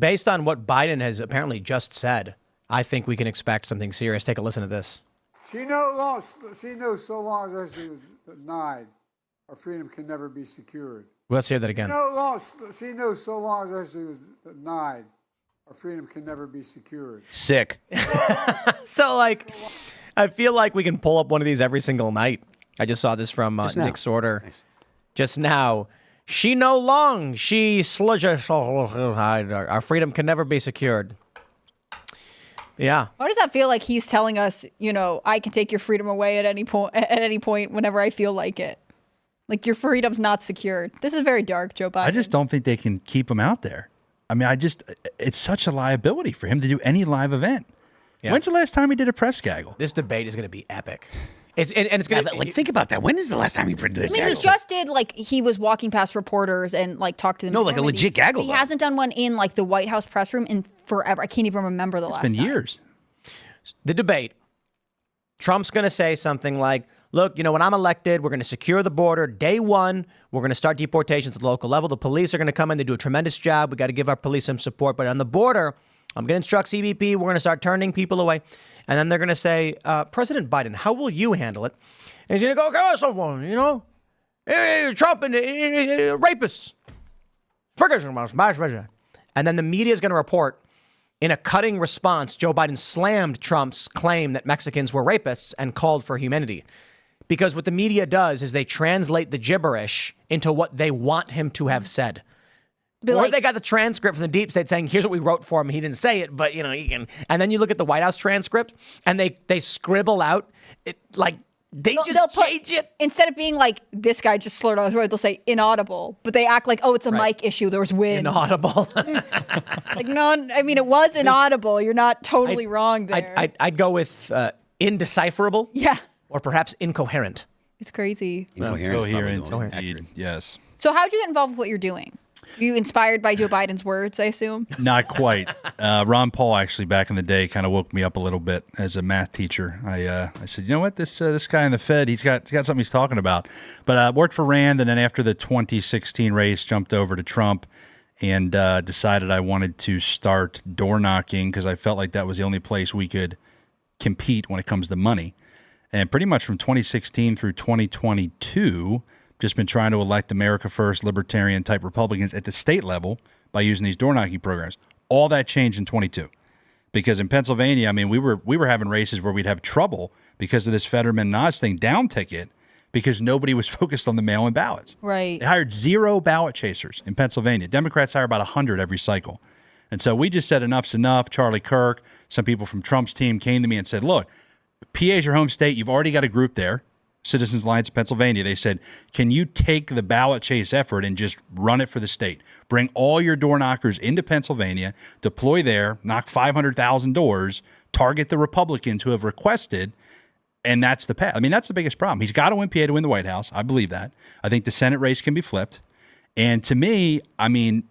Based on what Biden has apparently just said, I think we can expect something serious. Take a listen to this. She knows so long as she was denied, our freedom can never be secured. Let's hear that again. She knows so long as she was denied, our freedom can never be secured. Sick. So, like, I feel like we can pull up one of these every single night. I just saw this from Nick Sorter just now. She no long, she sludge, our freedom can never be secured. Yeah. Why does that feel like he's telling us, I can take your freedom away at any point whenever I feel like it? Like, your freedom's not secured. This is very dark, Joe Biden. I just don't think they can keep him out there. I mean, it's such a liability for him to do any live event. Yeah. When's the last time he did a press gaggle? This debate is going to be epic. It's going to think about that. When is the last time he did a gaggle? He just did, he was walking past reporters and, talked to them. No, like a legit gaggle. He hasn't done one in, the White House press room in forever. I can't even remember the last time. It's been years. The debate. Trump's going to say something like, look, when I'm elected, we're going to secure the border. Day one, we're going to start deportations at the local level. The police are going to come in. They do a tremendous job. We got to give our police some support. But on the border, I'm going to instruct CBP. We're going to start turning people away. And then they're going to say, President Biden, how will you handle it? And he's going to go, okay, someone, Trump and rapists. And then the media is going to report, in a cutting response, Joe Biden slammed Trump's claim that Mexicans were rapists and called for humanity. Because what the media does is they translate the gibberish into what they want him to have said. Or they got the transcript from the deep state saying, here's what we wrote for him. He didn't say it, but, you can. And then you look at the White House transcript and they scribble out, they'll change it. Instead of being this guy just slurred on his word, they'll say inaudible. But they act like, it's a mic issue. There was wind. Inaudible. No, I mean, it was inaudible. You're not totally wrong there. I'd go with indecipherable. Yeah. Or perhaps incoherent. It's crazy. Incoherent, indeed. Yes. So how'd you get involved with what you're doing? You inspired by Joe Biden's words, I assume? Not quite. Ron Paul actually back in the day kind of woke me up a little bit as a math teacher. I said, you know what, this guy in the Fed, he's got something he's talking about. But I worked for Rand, and then after the 2016 race, jumped over to Trump and decided I wanted to start door knocking because I felt like that was the only place we could compete when it comes to money. And pretty much from 2016 through 2022, just been trying to elect America First, libertarian type Republicans at the state level by using these door knocking programs. All that changed in 22, because in Pennsylvania, I mean, we were having races where we'd have trouble because of this Fetterman Nas thing down ticket because nobody was focused on the mail-in ballots. Right. They hired 0 ballot chasers in Pennsylvania. Democrats hire about 100 every cycle. And so we just said enough's enough. Charlie Kirk, some people from Trump's team came to me and said, look, PA is your home state. You've already got a group there. Citizens Alliance of Pennsylvania, they said, can you take the ballot chase effort and just run it for the state? Bring all your door knockers into Pennsylvania, deploy there, knock 500,000 doors, target the Republicans who have requested, and that's the path. I mean, that's the biggest problem. He's got to win PA to win the White House. I believe that. I think the Senate race can be flipped. And to me, I mean,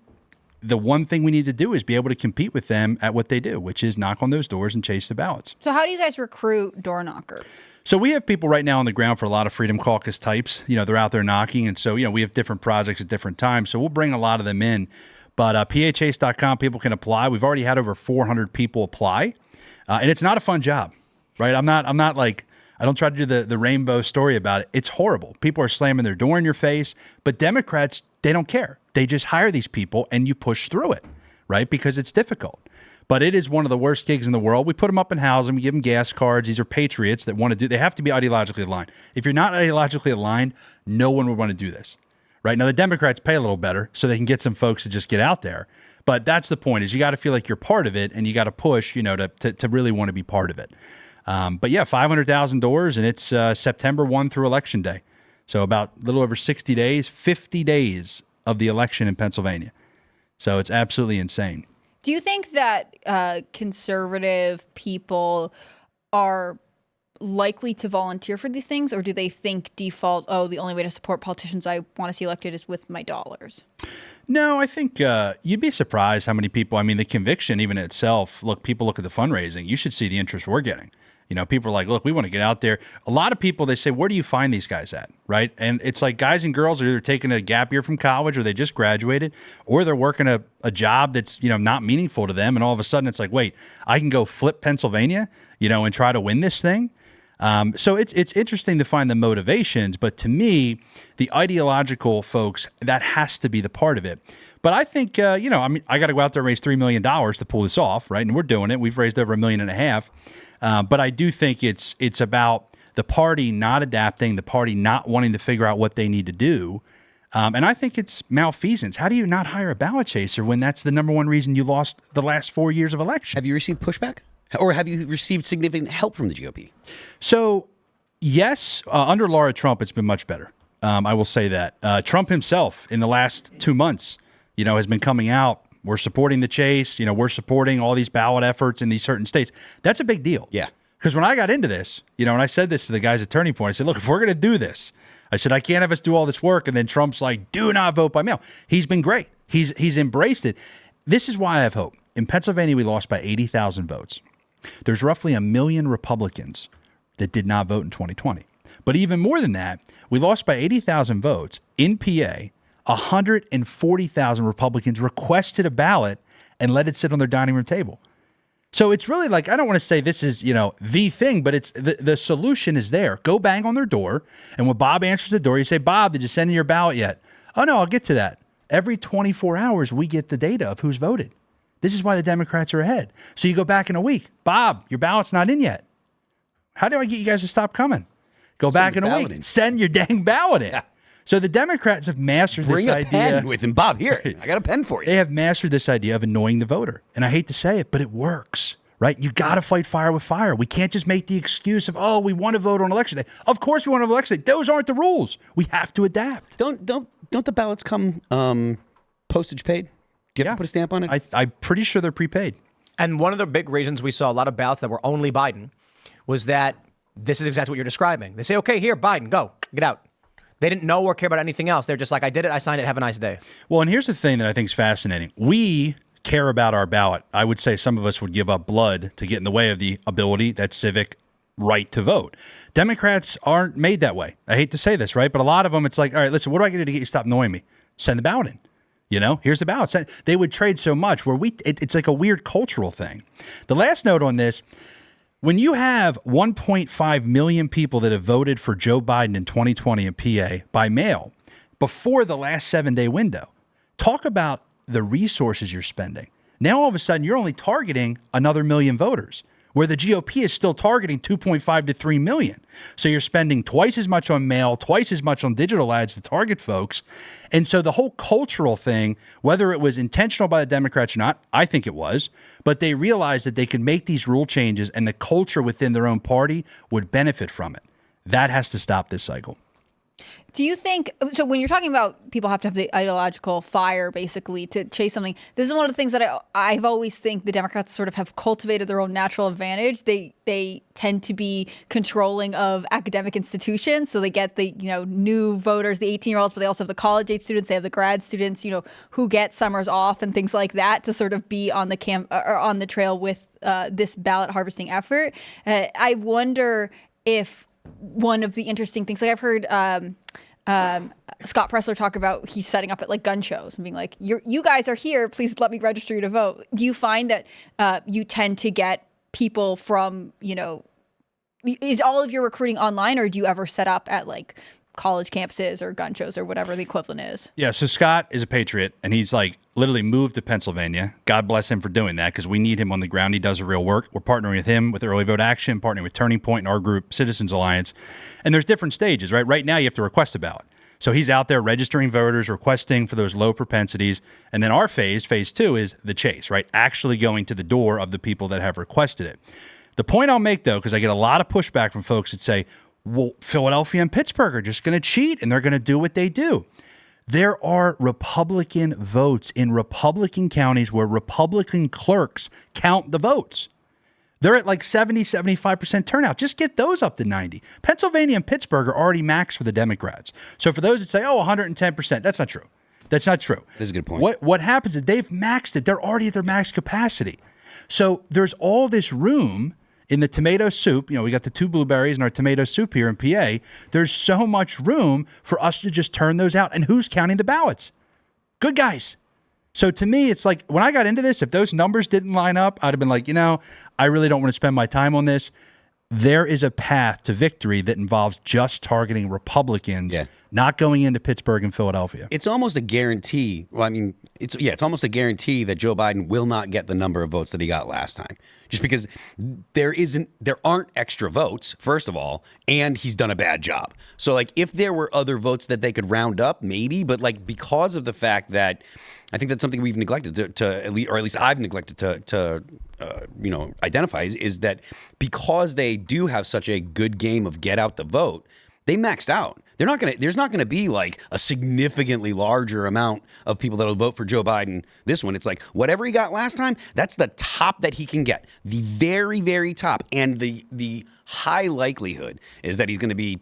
the one thing we need to do is be able to compete with them at what they do, which is knock on those doors and chase the ballots. So how do you guys recruit door knockers? So we have people right now on the ground for a lot of Freedom Caucus types. They're out there knocking. And so, we have different projects at different times. So we'll bring a lot of them in. But phase.com, people can apply. We've already had over 400 people apply. And it's not a fun job, right? I'm not like, I don't try to do the rainbow story about it. It's horrible. People are slamming their door in your face. But Democrats, they don't care. They just hire these people and you push through it, right? Because it's difficult. But it is one of the worst gigs in the world. We put them up in housing. We give them gas cards. These are patriots that want to do. They have to be ideologically aligned. If you're not ideologically aligned, no one would want to do this, right? Now, the Democrats pay a little better so they can get some folks to just get out there. But that's the point, is you got to feel like you're part of it, and you got to push, to really want to be part of it. But yeah, 500,000 doors, and it's September 1 through Election Day. So about a little over 60 days, 50 days of the election in Pennsylvania. So it's absolutely insane. Do you think that conservative people are likely to volunteer for these things, or do they think default, the only way to support politicians I want to see elected is with my dollars? No, I think you'd be surprised how many people, I mean, the conviction even itself, look, people look at the fundraising. You should see the interest we're getting. You know, people are like, look, we want to get out there. A lot of people, they say, where do you find these guys at, right? And it's like guys and girls are either taking a gap year from college or they just graduated or they're working a job that's, you know, not meaningful to them. And all of a sudden it's like, wait, I can go flip Pennsylvania, you know, and try to win this thing. So it's interesting to find the motivations. But to me, the ideological folks, that has to be the part of it. But I think, you know, I mean, I got to go out there and raise $3 million to pull this off, right? And we're doing it. We've raised over $1.5 million. But I do think it's about the party not adapting, the party not wanting to figure out what they need to do. And I think it's malfeasance. How do you not hire a ballot chaser when that's the number one reason you lost the last 4 years of election? Have you received pushback? Or have you received significant help from the GOP? So, yes, under Laura Trump, it's been much better. I will say that. Trump himself, in the last 2 months, you know, has been coming out. We're supporting the chase. You know, we're supporting all these ballot efforts in these certain states. That's a big deal. Yeah. Because when I got into this, you know, and I said this to the guys at Turning Point, I said, look, if we're going to do this, I said, I can't have us do all this work. And then Trump's like, do not vote by mail. He's been great. He's embraced it. This is why I have hope. In Pennsylvania, we lost by 80,000 votes. There's roughly 1 million Republicans that did not vote in 2020. But even more than that, we lost by 80,000 votes. In PA, 140,000 Republicans requested a ballot and let it sit on their dining room table. So it's really like, I don't want to say this is, you know, the thing, but it's the solution is there. Go bang on their door. And when Bob answers the door, you say, Bob, did you send in your ballot yet? Oh, no, I'll get to that. Every 24 hours, we get the data of who's voted. This is why the Democrats are ahead. So you go back in a week. Bob, your ballot's not in yet. How do I get you guys to stop coming? Go back in a week. Send your dang ballot in. Yeah. So the Democrats have mastered this idea. Bring a pen with him. Bob, here, I got a pen for you. They have mastered this idea of annoying the voter. And I hate to say it, but it works, right? You got to fight fire with fire. We can't just make the excuse of, oh, we want to vote on election day. Of course we want to vote on election day. Those aren't the rules. We have to adapt. Don't the ballots come postage paid? Do you have to put a stamp on it? I'm pretty sure they're prepaid. And one of the big reasons we saw a lot of ballots that were only Biden was that this is exactly what you're describing. They say, okay, here, Biden, go, get out. They didn't know or care about anything else. They're just like, I did it, I signed it, have a nice day. Well, and here's the thing that I think is fascinating. We care about our ballot. I would say some of us would give up blood to get in the way of the ability, that civic right to vote. Democrats aren't made that way. I hate to say this, right? But a lot of them, it's like, all right, listen, what do I get to get you to stop annoying me? Send the ballot in. You know, here's the ballot. They would trade so much where it's like a weird cultural thing. The last note on this, when you have 1.5 million people that have voted for Joe Biden in 2020 in PA by mail before the last 7-day window, talk about the resources you're spending. Now, all of a sudden, you're only targeting another million voters, where the GOP is still targeting 2.5 to 3 million. So you're spending twice as much on mail, twice as much on digital ads to target folks. And so the whole cultural thing, whether it was intentional by the Democrats or not, I think it was, but they realized that they could make these rule changes and the culture within their own party would benefit from it. That has to stop this cycle. Do you think, so when you're talking about people have to have the ideological fire, basically, to chase something, this is one of the things that I've always think the Democrats sort of have cultivated their own natural advantage. They tend to be controlling of academic institutions. So they get the, new voters, the 18-year-olds, but they also have the college-age students. They have the grad students, who get summers off and things like that to sort of be on the on the trail with this ballot harvesting effort. I wonder if one of the interesting things, like I've heard Scott Pressler talk about, he's setting up at like gun shows and being like, you guys are here, please let me register you to vote. Do you find that you tend to get people from, is all of your recruiting online, or do you ever set up at like college campuses or gun shows or whatever the equivalent is? Yeah, so Scott is a patriot, and he's like literally moved to Pennsylvania. God bless him for doing that, because we need him on the ground. He does the real work. We're partnering with him with Early Vote Action, partnering with Turning Point and our group, Citizens Alliance. And there's different stages, right? Right now, you have to request a ballot. So he's out there registering voters, requesting for those low propensities. And then our phase 2, is the chase, right? Actually going to the door of the people that have requested it. The point I'll make, though, because I get a lot of pushback from folks that say, well, Philadelphia and Pittsburgh are just going to cheat and they're going to do what they do. There are Republican votes in Republican counties where Republican clerks count the votes. They're at like 70, 75% turnout. Just get those up to 90. Pennsylvania and Pittsburgh are already maxed for the Democrats. So for those that say, 110%, that's not true. That's not true. That is a good point. What happens is they've maxed it. They're already at their max capacity. So there's all this room in the tomato soup, we got the 2 blueberries in our tomato soup here in PA. There's so much room for us to just turn those out. And who's counting the ballots? Good guys. So to me, it's like when I got into this, if those numbers didn't line up, I'd have been like, I really don't want to spend my time on this. There is a path to victory that involves just targeting Republicans, not going into Pittsburgh and Philadelphia. It's almost a guarantee. Well, I mean, it's almost a guarantee that Joe Biden will not get the number of votes that he got last time. Just because there aren't extra votes, first of all, and he's done a bad job. So like if there were other votes that they could round up, maybe, but like because of the fact that I think that's something we've neglected to at least I've neglected to identify is that because they do have such a good game of get out the vote, they maxed out. There's not gonna be like a significantly larger amount of people that'll vote for Joe Biden this one. It's like whatever he got last time, that's the top that he can get. The very, very top. And the high likelihood is that he's gonna be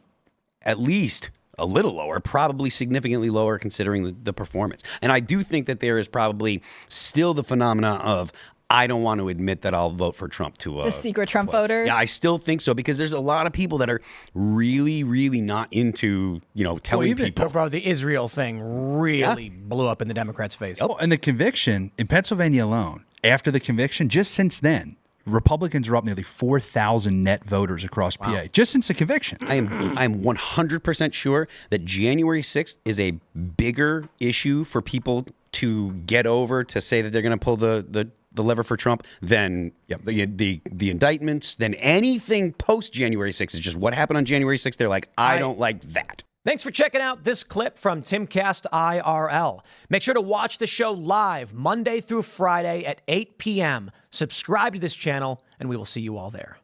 at least a little lower, probably significantly lower considering the performance. And I do think that there is probably still the phenomena of I don't want to admit that I'll vote for Trump to the secret Trump voters. Yeah, I still think so because there's a lot of people that are really, really not into telling people. Bro, the Israel thing really blew up in the Democrats' face. Oh, and the conviction in Pennsylvania alone, after the conviction, just since then, Republicans are up nearly 4,000 net voters across PA just since the conviction. I'm 100% sure that January 6th is a bigger issue for people to get over to say that they're going to pull the lever for Trump than the indictments, than anything post January 6th. It's just what happened on January 6th. They're like, I don't like that. Thanks for checking out this clip from Timcast IRL. Make sure to watch the show live Monday through Friday at 8 p.m. Subscribe to this channel, and we will see you all there.